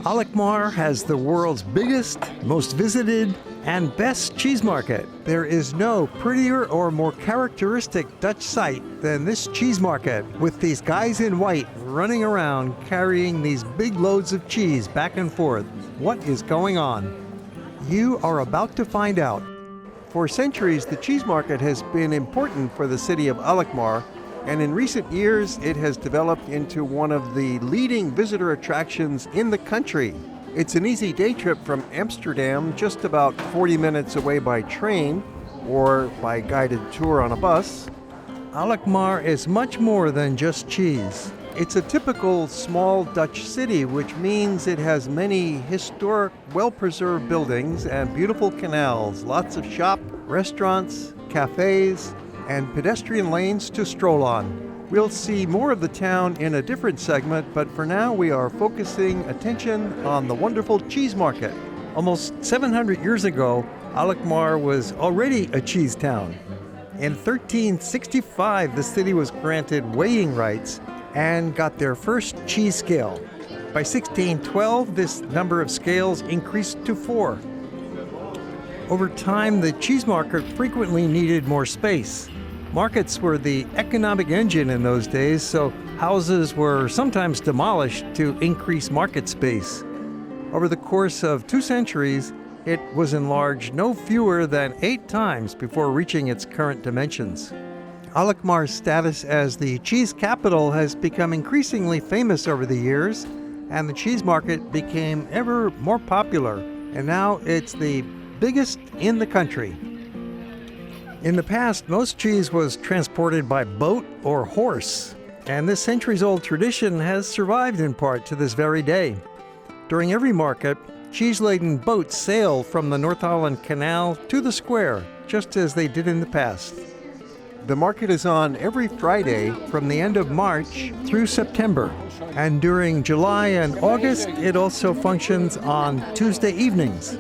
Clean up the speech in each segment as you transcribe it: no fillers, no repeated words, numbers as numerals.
Alkmaar has the world's biggest, most visited, and best cheese market. There is no prettier or more characteristic Dutch sight than this cheese market, with these guys in white running around carrying these big loads of cheese back and forth. What is going on? You are about to find out. For centuries, the cheese market has been important for the city of Alkmaar, and in recent years, it has developed into one of the leading visitor attractions in the country. It's an easy day trip from Amsterdam, just about 40 minutes away by train or by guided tour on a bus. Alkmaar is much more than just cheese. It's a typical small Dutch city, which means it has many historic, well-preserved buildings and beautiful canals, lots of shop, restaurants, cafes, and pedestrian lanes to stroll on. We'll see more of the town in a different segment, but for now we are focusing attention on the wonderful cheese market. Almost 700 years ago, Alkmaar was already a cheese town. In 1365, the city was granted weighing rights and got their first cheese scale. By 1612, this number of scales increased to 4. Over time, the cheese market frequently needed more space. Markets were the economic engine in those days, so houses were sometimes demolished to increase market space. Over the course of 2 centuries, it was enlarged no fewer than 8 times before reaching its current dimensions. Alkmaar's status as the cheese capital has become increasingly famous over the years, and the cheese market became ever more popular, and now it's the biggest in the country. In the past, most cheese was transported by boat or horse, and this centuries-old tradition has survived in part to this very day. During every market, cheese-laden boats sail from the North Holland Canal to the square, just as they did in the past. The market is on every Friday from the end of March through September, and during July and August, it also functions on Tuesday evenings.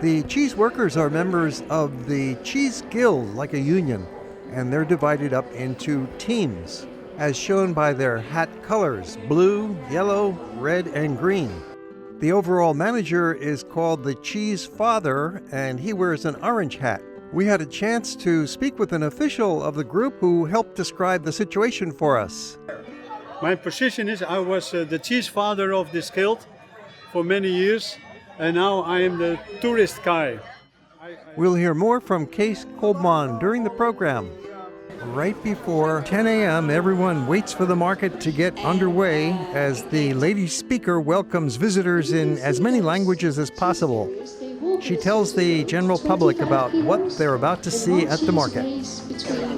The cheese workers are members of the Cheese Guild, like a union, and they're divided up into teams, as shown by their hat colors: blue, yellow, red, and green. The overall manager is called the Cheese Father, and he wears an orange hat. We had a chance to speak with an official of the group who helped describe the situation for us. My position is I was the cheese father of this guild for many years. And now I am the tourist guy. We'll hear more from Kees Koopman during the program. Right before 10 a.m., everyone waits for the market to get underway as the lady speaker welcomes visitors in as many languages as possible. She tells the general public about what they're about to see at the market.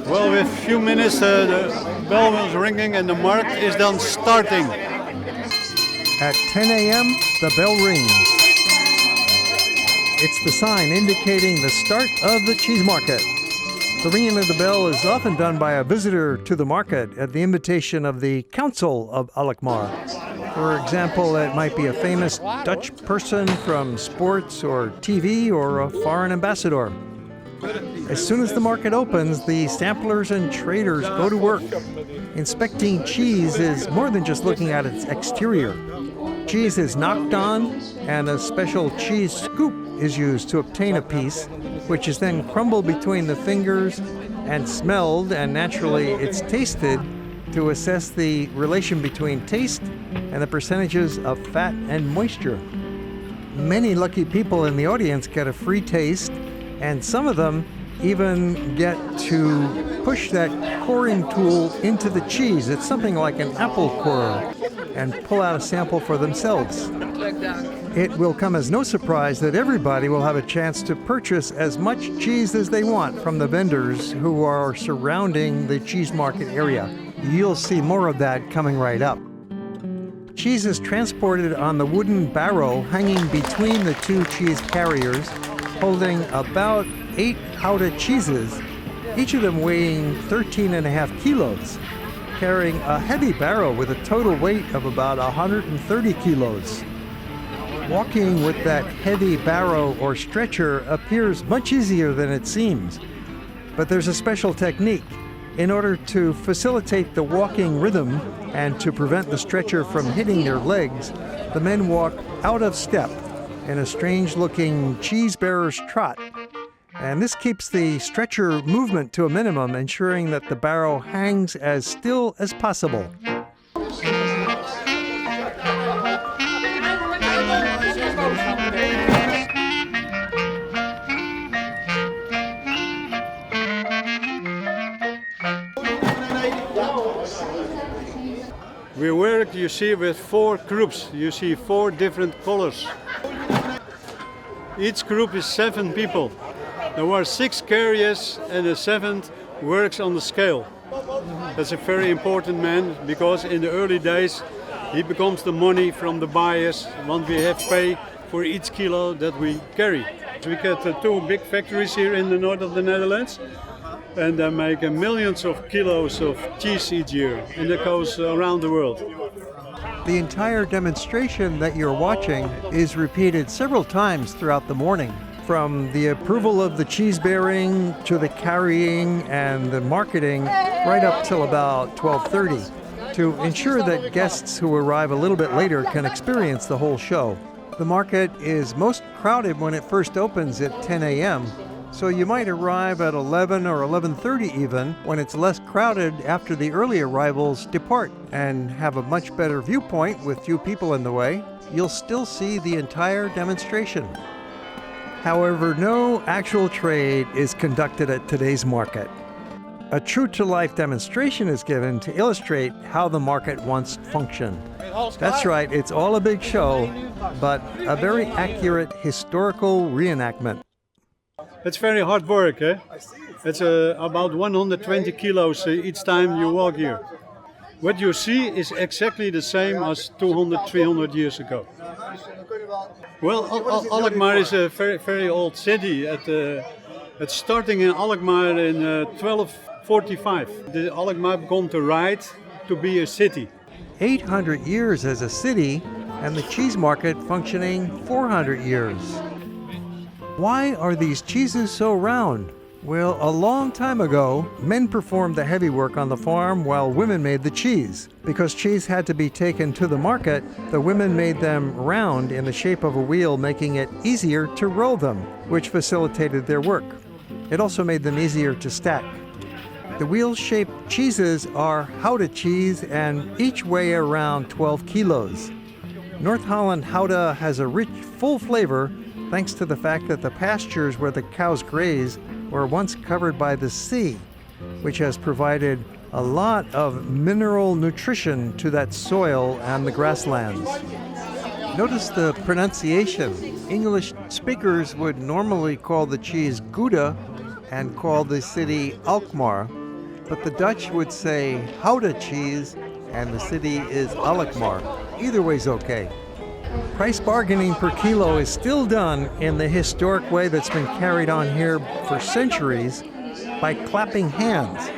Well, with a few minutes the bell was ringing and the market is then starting. At 10 a.m., the bell rings. It's the sign indicating the start of the cheese market. The ringing of the bell is often done by a visitor to the market at the invitation of the Council of Alkmaar. For example, it might be a famous Dutch person from sports or TV or a foreign ambassador. As soon as the market opens, the samplers and traders go to work. Inspecting cheese is more than just looking at its exterior. Cheese is knocked on, and a special cheese scoop is used to obtain a piece, which is then crumbled between the fingers and smelled, and naturally it's tasted to assess the relation between taste and the percentages of fat and moisture. Many lucky people in the audience get a free taste, and some of them even get to push that coring tool into the cheese. It's something like an apple corer, and pull out a sample for themselves. It will come as no surprise that everybody will have a chance to purchase as much cheese as they want from the vendors who are surrounding the cheese market area. You'll see more of that coming right up. Cheese is transported on the wooden barrow hanging between the 2 cheese carriers, holding about 8 Gouda cheeses, each of them weighing 13.5 kilos, carrying a heavy barrow with a total weight of about 130 kilos. Walking with that heavy barrow or stretcher appears much easier than it seems, but there's a special technique. In order to facilitate the walking rhythm and to prevent the stretcher from hitting their legs, The men walk out of step in a strange-looking cheese bearer's trot. And this keeps the stretcher movement to a minimum, ensuring that the barrow hangs as still as possible. We work, you see, with 4 groups. You see 4 different colors. Each group is 7 people. There were 6 carriers and the 7th works on the scale. That's a very important man because in the early days he becomes the money from the buyers once we have pay for each kilo that we carry. We get 2 big factories here in the north of the Netherlands and they make millions of kilos of cheese each year and it goes around the world. The entire demonstration that you're watching is repeated several times throughout the morning. From the approval of the cheese bearing to the carrying and the marketing right up till about 12:30 to ensure that guests who arrive a little bit later can experience the whole show. The market is most crowded when it first opens at 10 a.m., so you might arrive at 11 or 11:30 even when it's less crowded after the early arrivals depart and have a much better viewpoint with few people in the way. You'll still see the entire demonstration. However, no actual trade is conducted at today's market. A true-to-life demonstration is given to illustrate how the market once functioned. That's right, it's all a big show, but a very accurate historical reenactment. It's very hard work, eh? It's about 120 kilos each time you walk here. What you see is exactly the same as 200, 300 years ago. Well, Alkmaar is a very, very old city. It's starting in Alkmaar in 1245. The Alkmaar began to ride to be a city. 800 years as a city, and the cheese market functioning 400 years. Why are these cheeses so round? Well, a long time ago, men performed the heavy work on the farm while women made the cheese. Because cheese had to be taken to the market, the women made them round in the shape of a wheel, making it easier to roll them, which facilitated their work. It also made them easier to stack. The wheel-shaped cheeses are Gouda cheese and each weigh around 12 kilos. North Holland Gouda has a rich, full flavor thanks to the fact that the pastures where the cows graze were once covered by the sea, which has provided a lot of mineral nutrition to that soil and the grasslands. Notice the pronunciation. English speakers would normally call the cheese Gouda and call the city Alkmaar, but the Dutch would say Gouda cheese and the city is Alkmaar. Either way's okay. Price bargaining per kilo is still done in the historic way that's been carried on here for centuries by clapping hands,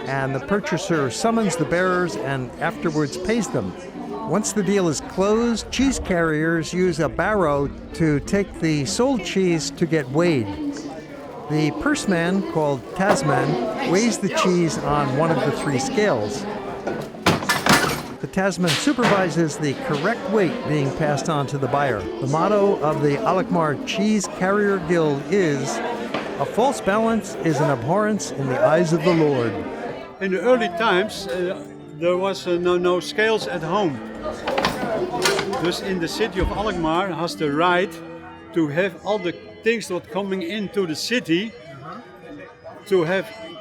and the purchaser summons the bearers and afterwards pays them. Once the deal is closed, cheese carriers use a barrow to take the sold cheese to get weighed. The purseman, called Tasman, weighs the cheese on one of the 3 scales. The Tasman supervises the correct weight being passed on to the buyer. The motto of the Alkmaar Cheese Carrier Guild is, "A false balance is an abhorrence in the eyes of the Lord." In the early times, there was no scales at home. Dus in the city of Alkmaar has the right to have all the things that coming into the city to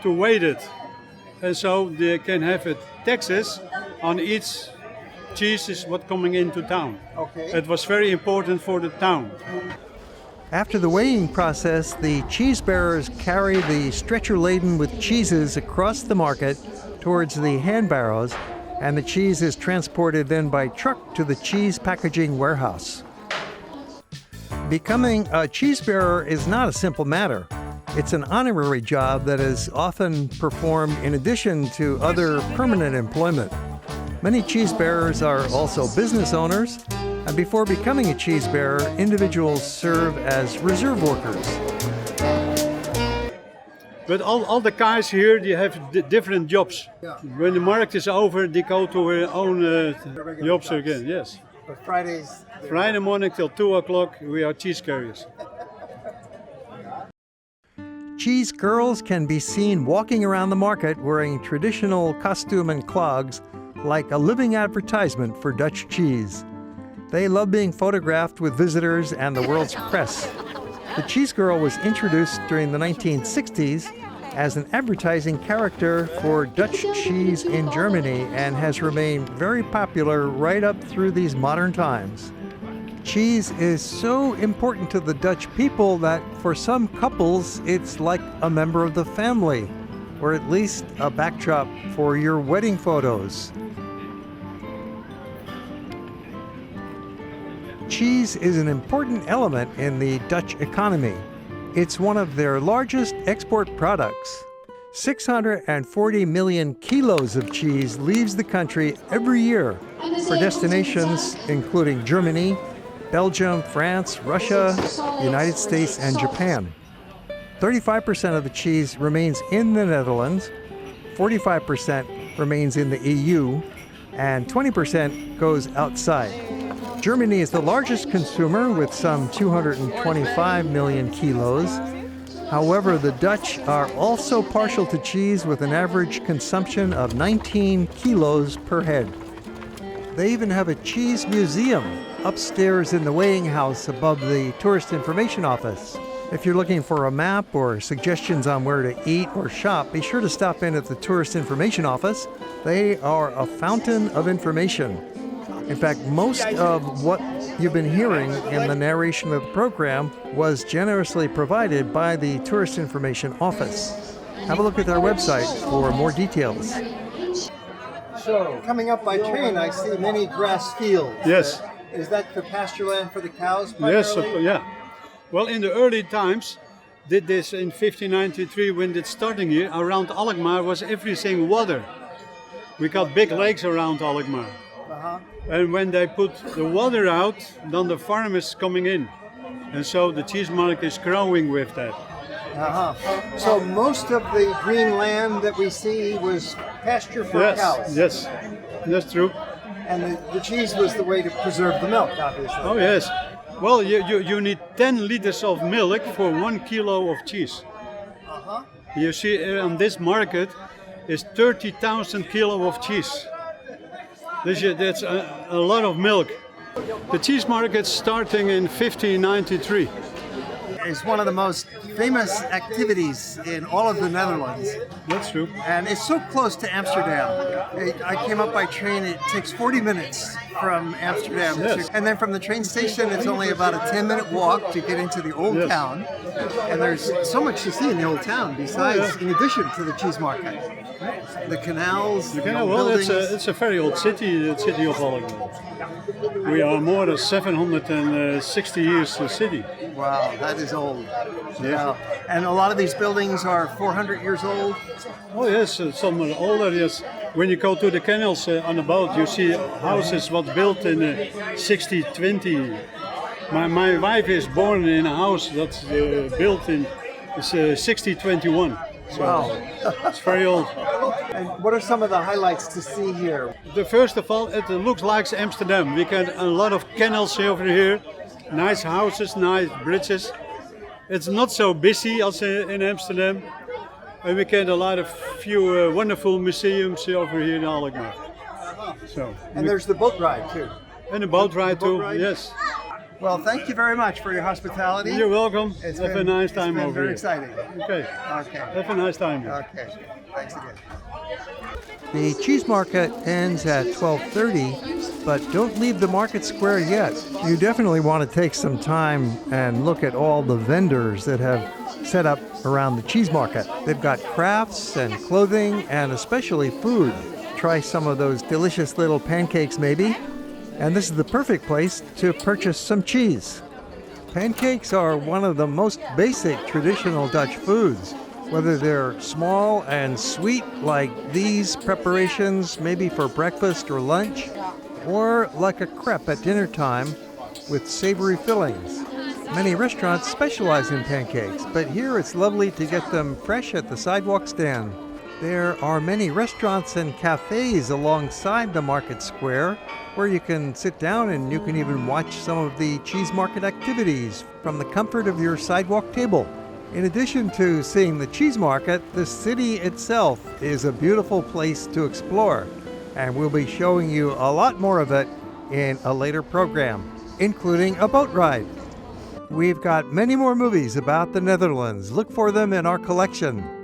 weigh it. And so they can have taxes on each cheese is what coming into town. Okay. It was very important for the town. After the weighing process, the cheese bearers carry the stretcher laden with cheeses across the market towards the hand barrows, and the cheese is transported then by truck to the cheese packaging warehouse. Becoming a cheese bearer is not a simple matter. It's an honorary job that is often performed in addition to other permanent employment. Many cheese bearers are also business owners, and before becoming a cheese bearer, individuals serve as reserve workers. But all the guys here, they have different jobs. When the market is over, they go to their own jobs again, yes. But Fridays... Friday morning till 2 o'clock, we are cheese carriers. Cheese girls can be seen walking around the market wearing traditional costume and clogs, like a living advertisement for Dutch cheese. They love being photographed with visitors and the world's press. The cheese girl was introduced during the 1960s as an advertising character for Dutch cheese in Germany and has remained very popular right up through these modern times. Cheese is so important to the Dutch people that for some couples it's like a member of the family, or at least a backdrop for your wedding photos. Cheese is an important element in the Dutch economy. It's one of their largest export products. 640 million kilos of cheese leaves the country every year for destinations including Germany, Belgium, France, Russia, the United States, and Japan. 35% of the cheese remains in the Netherlands, 45% remains in the EU, and 20% goes outside. Germany is the largest consumer with some 225 million kilos. However, the Dutch are also partial to cheese with an average consumption of 19 kilos per head. They even have a cheese museum upstairs in the weighing house above the tourist information office. If you're looking for a map or suggestions on where to eat or shop, be sure to stop in at the tourist information office. They are a fountain of information. In fact, most of what you've been hearing in the narration of the program was generously provided by the tourist information office. Have a look at their website for more details. So, coming up by train, I see many grass fields. Yes. Is that the pasture land for the cows? Yes, primarily? yeah. Well, in the early times, did this in 1593 when it's starting here, around Alkmaar was everything water. We got big lakes around Alkmaar. And when they put the water out, then the farm is coming in. And so the cheese market is growing with that. So most of the green land that we see was pasture for cows? Yes, that's true. And the cheese was the way to preserve the milk, obviously. Oh yes. Well, you need 10 liters of milk for 1 kilo of cheese. You see on this market is 30,000 kilo of cheese. That's a lot of milk. The cheese market starting in 1593. It's one of the most famous activities in all of the Netherlands. That's true. And it's so close to Amsterdam. I came up by train, it takes 40 minutes from Amsterdam. Yes. And then from the train station, it's only about a 10-minute walk to get into the old town. And there's so much to see in the old town besides, in addition to the cheese market. The canals, the old buildings. It's a very old city, the city of Alkmaar. We are more than 760 years a city. Wow, that is old. Yeah. And a lot of these buildings are 400 years old. Oh yes, some are older. Yes, when you go to the canals on the boat, you see houses was built in 1620. My wife is born in a house that's built in 1621. So wow, it's very old. And what are some of the highlights to see here? First of all, it looks like Amsterdam. We get a lot of canals over here, nice houses, nice bridges. It's not so busy as in Amsterdam. And we get a lot of few wonderful museums over here in Alkmaar. So, and there's the boat ride too. And the boat ride too, yes. Well, thank you very much for your hospitality. You're welcome. Have a nice time over here. It's been very exciting. Okay. Have a nice time. Okay. Thanks again. The cheese market ends at 12:30, but don't leave the market square yet. You definitely want to take some time and look at all the vendors that have set up around the cheese market. They've got crafts and clothing and especially food. Try some of those delicious little pancakes maybe. And this is the perfect place to purchase some cheese. Pancakes are one of the most basic traditional Dutch foods. Whether they're small and sweet like these preparations, maybe for breakfast or lunch, or like a crepe at dinner time with savory fillings. Many restaurants specialize in pancakes, but here it's lovely to get them fresh at the sidewalk stand. There are many restaurants and cafes alongside the market square where you can sit down and you can even watch some of the cheese market activities from the comfort of your sidewalk table. In addition to seeing the cheese market, the city itself is a beautiful place to explore, and we'll be showing you a lot more of it in a later program, including a boat ride. We've got many more movies about the Netherlands. Look for them in our collection.